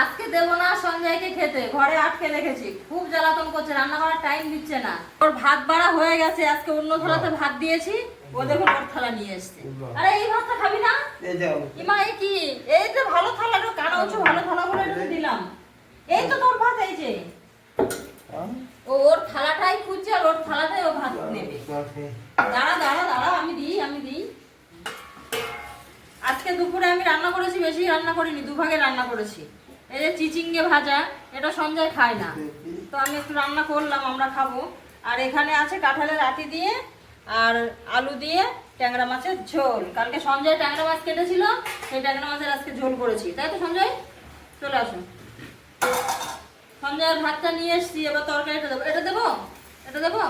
আজকে দেবো না সঞ্জয়কে খেতে, ঘরে আটকে রেখেছি, খুব জ্বালাতন করছে, রান্না করার টাইম দিচ্ছে না। ওর ভাত বাড়া হয়ে গেছে, আজকে অন্য থালাতে ভাত দিয়েছি, ও দেখো ওর থালা নিয়ে এসছে। আরে এই ভাতটা খাবি না? ইমা এই কি, এই তো ভালো থালা, কানা উঁচু ভালো থালা বলে এটা দিলাম। এই তো তোর ভাত, এই যে ওর থালাটাই খুঁজছে, আর ওর থালাটাই ও ভাত নেবে। দাঁড়া দাঁড়া দাঁড়া, আমি দিই। আজকে দুপুরে আমি রান্না করেছি, বেশি রান্না করিনি, দুভাগে রান্না করেছি। এই যে চিচিঙ্গে ভাজা, এটা সঞ্জয় খায় না, তো আমি একটু রান্না করলাম, আমরা খাবো। আর এখানে আছে কাঁঠালের আটি দিয়ে আর আলু দিয়ে ট্যাংরা মাছের ঝোল। কালকে সঞ্জয় ট্যাংরা মাছ কেটেছিল, সেই ট্যাংরা মাছের আজকে ঝোল করেছি, তাই তো সঞ্জয়? চলে আসুন। সঞ্জয়ের ভাতটা নিয়ে এসছি, এবার তরকারিটা দেবো। এটা দেবো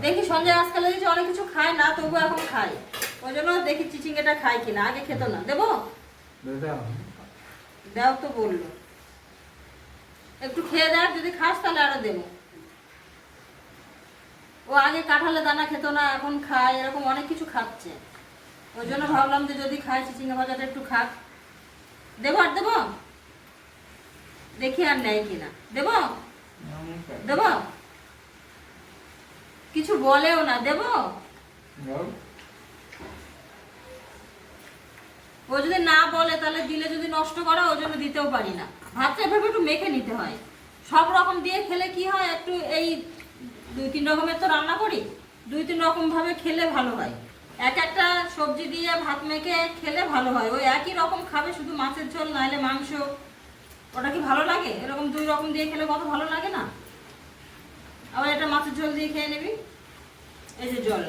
দেখি। সঞ্জয় আজকাল দেখছি অনেক কিছু খায় না, তবু এখন খায়, ওই জন্য দেখি চিচিঙ্গেটা খায় কিনা। আগে খেত না। দেবো? দাও তো বললো, একটু খেয়ে দেখ, যদি খাস তাহলে আরো দেবো। ও আগে কাঁঠালে দানা খেত না, এখন খায়, এরকম অনেক কিছু খাচ্ছে, ওই জন্য ভাবলাম যে যদি খায় চিচিঙ্গা ভাজাটা একটু খাক। দেবো? আর দেবো? দেখি আর নেয় কিনা। দেবো? কিছু বলেও না। দেবো? ও যদি না বলে তাহলে দিলে যদি নষ্ট করে, ওই জন্য দিতেও পারি না। ভাতটা এভাবে একটু মেখে নিতে হয়, সব রকম দিয়ে খেলে কি হয়, একটু এই 2-3 রকমের তো রান্না করি, 2-3 রকম ভাবে খেলে ভালো হয়। একটা সবজি দিয়ে ভাত মেখে খেলে ভালো হয়। ওই একই রকম খাবে, শুধু মাছের ঝোল নাহলে মাংস, ওটা কি ভালো লাগে? এরকম 2 রকম দিয়ে খেলে কত ভালো লাগে না? আবার এটা মাছের ঝোল দিয়ে খেয়ে নিবি। এই যে জল,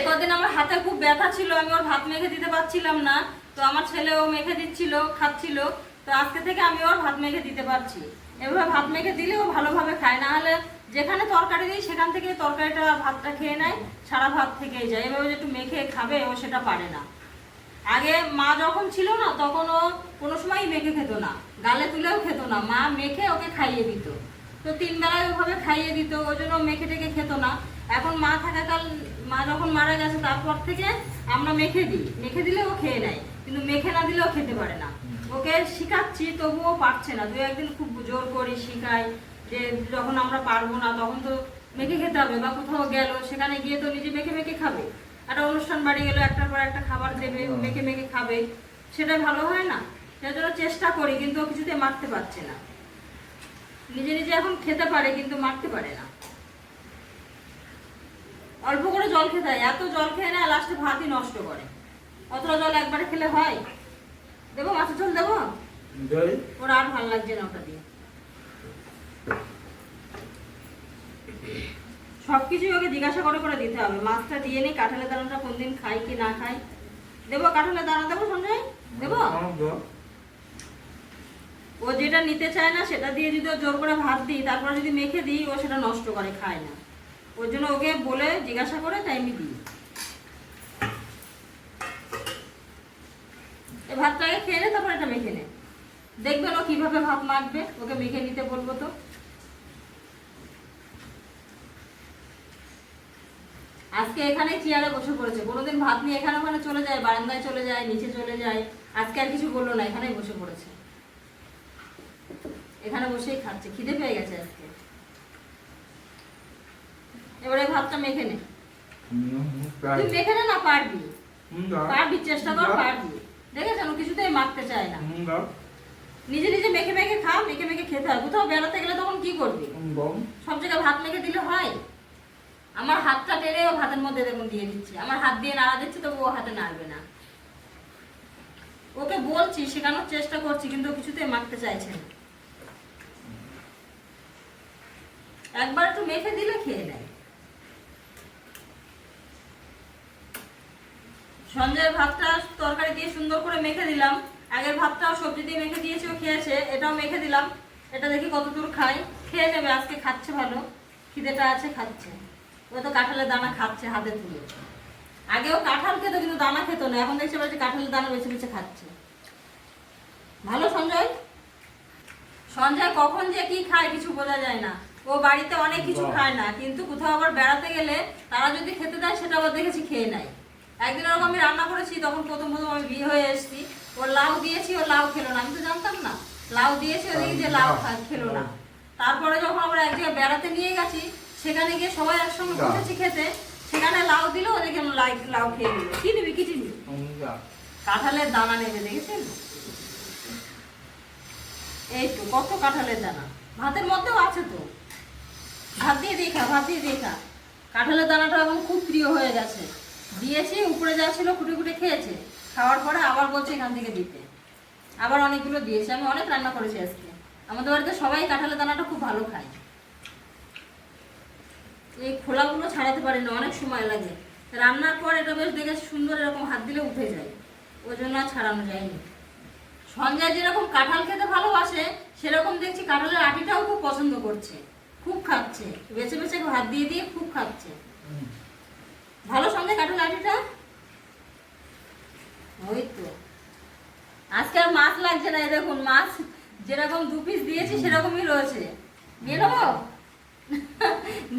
কদিন আমার হাতে খুব ব্যথা ছিল, আমি ওর ভাত মেখে দিতে পারছিলাম না, তো আমার ছেলে ও মেখে দিচ্ছিল, খাচ্ছিল, তো আজকে থেকে আমি ওর ভাত মেখে দিতে পারছি। এভাবে ভাত মেখে দিলে ও ভালোভাবে খায়, না হলে যেখানে তরকারি দিই সেখান থেকে তরকারিটা ভাতটা খেয়ে নেয়, সারা ভাত থেকেই যায়। এভাবে যে একটু মেখে খাবে, ও সেটা পারে না। আগে মা যখন ছিল না, তখন ও কোনো সময় মেখে খেত না, গালে তুলেও খেত না, মা মেখে ওকে খাইয়ে দিত, তো 3 বেলায় ওভাবে খাইয়ে দিত, ওই জন্য মেখে টেকে খেত না। এখন মা থাকাকাল, মা যখন মারা গেছে তারপর থেকে আমরা মেখে দিই, মেখে দিলে ও খেয়ে নেয়, কিন্তু মেখে না দিলেও খেতে পারে না। ওকে শিখাচ্ছি, তবুও পারছে না। 2-1 দিন খুব জোর করি, শিখাই, যে যখন আমরা পারবো না তখন তো মেখে খেতে হবে, বা কোথাও গেল সেখানে গিয়ে তো নিজে মেখে মেখে খাবে। একটা অনুষ্ঠান বাড়ি গেলে একটার পর একটা খাবার দেবে, মেখে মেখে খাবে, সেটা ভালো হয় না? সেই জন্য চেষ্টা করি, কিন্তু ও কিছুতে মারতে পারছে না। নিজে নিজে এখন খেতে পারে, কিন্তু মারতে পারে না। অল্প করে জল খেতে হয়, এত জল খেয়ে না লাস্টে ভাতই নষ্ট করে। অতটা জল একবারে খেলে হয়? দেবো মাছের ঝোল? দেবো? ওর আর ভালো লাগছে না ওটা দিয়ে। সবকিছু ওকে জিজ্ঞাসা করে করে দিতে হবে। মাছটা দিয়ে নি, কাঁঠালের দানাটা কোনদিন খাই কি না খাই। দেবো কাঁঠালের দানা? দেবো সঞ্জয়? দেবো? ও যেটা নিতে চায় না সেটা দিয়ে যদি জোর করে ভাত দিই, তারপরে যদি মেখে দিই, ও সেটা নষ্ট করে, খায় না। ওর জন্য ওকে বলে জিজ্ঞাসা করে তাই আমি দিই। এই ভাতটাকে খেয়ে নে, তারপর এটা মেখে নে, দেখবেন ও কিভাবে ভাত মাখবে। ওকে মেখে নিতে বলবো তো। আজকে এখানে চেয়ারে বসে পড়েছে, কোনোদিন ভাত নিয়ে এখানে ওখানে চলে যায়, বারান্দায় চলে যায়, নিচে চলে যায়, আজকে আর কিছু বললো না, এখানেই বসে পড়েছে, এখানে বসেই খাচ্ছে, খিদে পেয়ে গেছে আজকে। এবারে ভাতটা মেখে নে। তুই মেখে নে না, পারবি, চেষ্টা কর, পারবি। দেখেছেন ও কিছুতেই মাখতে চায় না। নিজে নিজে মেখে মেখে খা, মেখে মেখে খেতে হয়। কোথাও বেড়াতে গেলে তখন কি করবি? সব জায়গায় ভাত মেখে দিলে হয়? আমার হাতটা টেনে ও ভাতের মধ্যে দেখুন দিয়ে দিচ্ছে, আমার হাত দিয়ে নাড়া দিচ্ছে, তবু ও হাতে নাড়বে না। ওকে বলছি, শেখানোর চেষ্টা করছি, কিন্তু কিছুতেই মাখতে চাইছে না। একবার একটু মেখে দিলে খেয়ে নেয়। সঞ্জয়ের ভাতটা তরকারি দিয়ে সুন্দর করে মেখে দিলাম, আগের ভাতটাও সবজি দিয়ে মেখে দিয়েছে, ও খেয়েছে, এটাও মেখে দিলাম। এটা দেখি কতদূর খাই, খেয়ে নেবে, আজকে খাচ্ছে ভালো, খিদেটা আছে, খাচ্ছে। ও তো কাঁঠালের দানা খাচ্ছে হাতে তুলে। আগেও কাঁঠাল খেত, কিন্তু দানা খেত না, এখন দেখছে যে কাঁঠালের দানা বেছে বেছে খাচ্ছে। ভালো সঞ্জয়। সঞ্জয় কখন যে কি খায় কিছু বোঝা যায় না। ও বাড়িতে অনেক কিছু খায় না, কিন্তু কোথাও আবার বেড়াতে গেলে তারা যদি খেতে দেয়, সেটা আবার দেখেছি খেয়ে নেয়। একদিন ওরকম আমি রান্না করেছি, তখন প্রথম আমি বিয়ে হয়ে এসেছি, ওর লাউ দিয়েছি, ও লাউ খেলো না, আমি তো জানতাম না। লাউ দিয়েছি ওদিকে যে লাউ খেলো না। তারপরে যখন আমরা এক জায়গায় বেড়াতে নিয়ে গেছি, সেখানে গিয়ে সবাই একসঙ্গে বসেছি খেতে, সেখানে লাউ দিল, ওদিকে লাউ খেয়ে নিল। কি নিবি, কি নিবি? কাঁঠালের দানা নেবে, দেখেছেন? এই তো কত কাঁঠালের দানা, ভাতের মধ্যেও আছে তো। ভাত দিয়ে দেখা, ভাত দিয়ে দেখা। কাঁঠালের দানাটা এখন খুব প্রিয় হয়ে গেছে। দিয়েছি, উপরে যা ছিল কুটে কুটে খেয়েছে। খাওয়ার পরে আবার বলছে এখান থেকে দিতে। আবার অনেকগুলো দিয়েছে। আমি অনেক রান্না করেছি আজকে। আমাদের বাড়িতে সবাই কাঁঠালের দানাটা খুব ভালো খায়। এই খোলাগুলো ছাড়াতে পারি না, অনেক সময় লাগে। রান্নার পর এটা বেশ দেখে সুন্দর এরকম হাত দিলে উঠে যায়, ওই জন্য আর ছাড়ানো যায়নি। সঞ্জয় যেরকম কাঁঠাল খেতে ভালোবাসে, সেরকম দেখছি কাঁঠালের আটিটাও খুব পছন্দ করছে, খুব খাচ্ছে। বেছে বেছে ভাত দিয়ে দিয়ে খুব খাচ্ছে। ভালো সঙ্গে কাঁঠালের আটিটা। ওই তো আজকে আর মাছ লাগছে না, দেখুন মাছ যেরকম 2 পিস দিয়েছি সেরকমই রয়েছে। নিয়ে নেবো?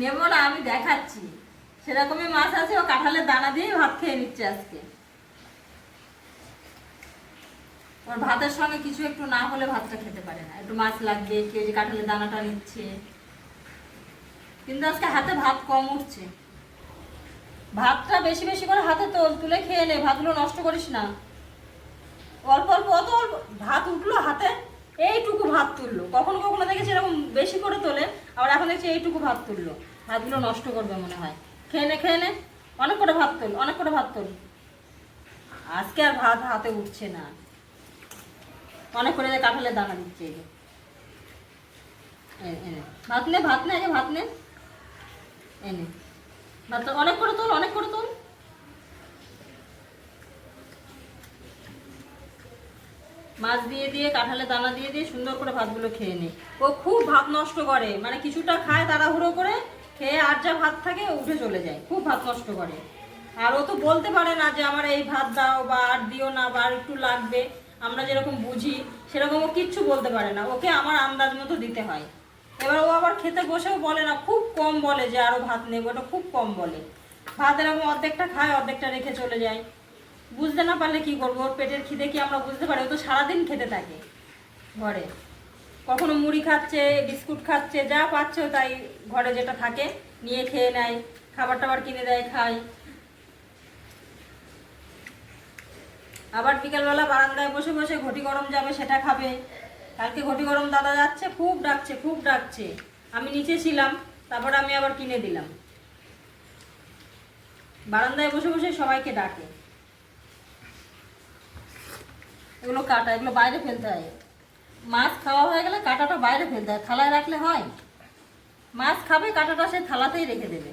নেবো না, আমি দেখাচ্ছি। সেরকমই মাছ আছে, ও কাঁঠালের দানা দিয়ে ভাত খেয়ে নিচ্ছে আজকে। ওর ভাতের সঙ্গে কিছু একটু না হলে ভাতটা খেতে পারে না, একটু মাছ লাগবে। কেউ যে কাঁঠালের দানাটা নিচ্ছে, কিন্তু আজকে হাতে ভাত কম উঠছে। ভাতটা বেশি বেশি করে হাতে তুলে খেয়ে নে, ভাতগুলো নষ্ট করিস না। অল্প অল্প, অত অল্প ভাত উঠলো হাতে, এইটুকু ভাত তুললো। কখনো কখনো দেখেছি এরকম বেশি করে তোলে, আবার এখন দেখছি এইটুকু ভাত তুললো। ভাতগুলো নষ্ট করবে মনে হয়। খেয়ে নে, খেয়ে নে, অনেক করে ভাত তোল, অনেক করে ভাত তোল। আজকে আর ভাত হাতে উঠছে না, অনেক করে কাঁঠালের দানা দিচ্ছে। ভাত নে, ভাত নে, ভাত নে, এনে ভাত অনেক করে তোল, অনেক করে তোল। মাছ দিয়ে দিয়ে কাঁঠালের দানা দিয়ে দিয়ে সুন্দর করে ভাতগুলো খেয়ে নে। ও খুব ভাত নষ্ট করে, মানে কিছুটা খায় তাড়াহুড়ো করে, খেয়ে আর যা ভাত থাকে উঠে চলে যায়, খুব ভাত নষ্ট করে। আর ও তো বলতে পারে না যে আমার এই ভাত দাও, বা আর দিও না, বা আর একটু লাগবে। আমরা যেরকম বুঝি সেরকম ও কিচ্ছু বলতে পারে না, ওকে আমার আন্দাজ মতো দিতে হয়। এবার ও আবার খেতে বসেও বলে না, খুব কম বলে যে আরো ভাত নেবো, ওটা খুব কম বলে। ভাত এরকম অর্ধেকটা খায়, অর্ধেকটা রেখে চলে যায়। বুঝতে না পারলে কি করবো, ওর পেটের খিদে কি আমরা বুঝতে পারি? ও তো সারাদিন খেতে থাকে ঘরে, কখনো মুড়ি খাচ্ছে, বিস্কুট খাচ্ছে, যা পাচ্ছে তাই ঘরে যেটা থাকে নিয়ে খেয়ে নেয়। খাবার টাবার কিনে দেয়, খায়। আবার বিকেলবেলা বারান্দায় বসে বসে ঘটি গরম যাবে, সেটা খাবে। কালকে ঘটি গরম দাদা যাচ্ছে, খুব ডাকছে, খুব ডাকছে। আমি নিচে ছিলাম, তারপর আমি আবার কিনে দিলাম। বারান্দায় বসে বসে সবাইকে ডাকে। এগুলো কাটা, এগুলো বাইরে ফেলতে হয়। মাছ খাওয়া হয়ে গেলে কাঁটাটা বাইরে ফেলতে হয়, থালায় রাখলে হয়? মাছ খাবে, কাঁটাটা সে থালাতেই রেখে দেবে।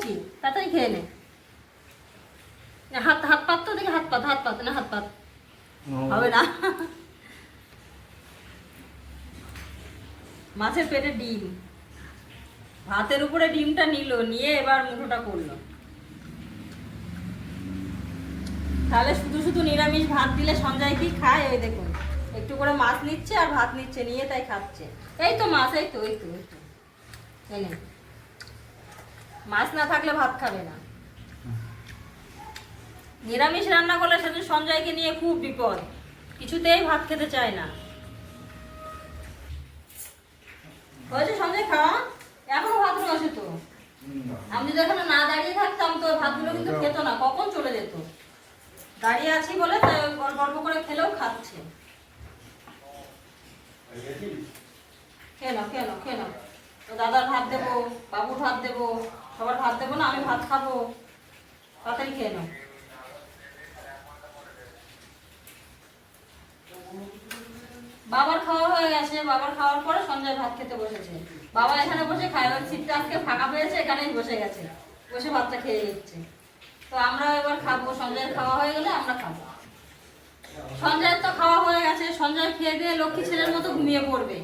কি তাড়াতাড়ি খেয়ে নে। হাত হাত পাত তো দেখি, হাত পাত, হাত পাত না, হাত পাত হবে না। মাছের পেটে ডিম, ভাতের উপরে ডিমটা নিল, নিয়ে এবার মুঠোটা করলো। তাহলে শুধু শুধু নিরামিষ ভাত দিলে সঞ্জয় কি খায়? ওই দেখুন, একটু করে মাছ নিচ্ছে আর ভাত নিচ্ছে, নিয়ে তাই খাচ্ছে। এই তো মাছ, এই তো, এই তো, এই তো, এনে মাছ না থাকলে ভাত খাবে না। নিরামিষ রান্না করলে সেদিন সঞ্জয়কে নিয়ে খুব বিপদ, কিছুতেই ভাত খেতে চায় না। হয়েছে সঞ্জয় খাওয়া? এখনো ভাত রয়েছে তো। আমি যদি এখানে না দাঁড়িয়ে থাকতাম তো ভাতগুলো কিন্তু খেত না, কখন চলে যেত। দাঁড়িয়ে আছি বলে তাই গল্প করে খেলেও খাচ্ছে। খেয়ে নাও, খেয়ে নাও, খেয়ে নাও। তো দাদার ভাত দেবো, বাবুর ভাত দেবো, সবার ভাত দেবো না, আমি ভাত খাবো। তাড়াতাড়ি খেয়ে নাও। বাবার খাওয়া হয়ে গেছে, বাবার খাওয়ার পরে সঞ্জয় ভাত খেতে বসেছে। বাবা এখানে বসে খায়, ওর সিটটা আজকে ফাঁকা পেয়েছে, এখানেই বসে গেছে, বসে ভাতটা খেয়ে নিচ্ছে। তো আমরা এবার খাবো, সঞ্জয়ের খাওয়া হয়ে গেলে আমরা খাবো। সঞ্জয়ের তো খাওয়া হয়ে গেছে, সঞ্জয় খেয়ে দিয়ে লক্ষ্মী ছেলের মতো ঘুমিয়ে পড়বে।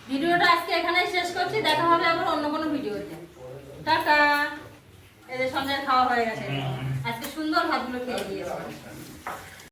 ভিডিওটা আজকে এখানেই শেষ করছি, দেখা হবে আবার অন্য কোনো ভিডিওতে। টাটা। এই যে সঞ্জয়ের খাওয়া হয়ে গেছে, আজকে সুন্দর ভাতগুলো খেয়ে দিয়েছে।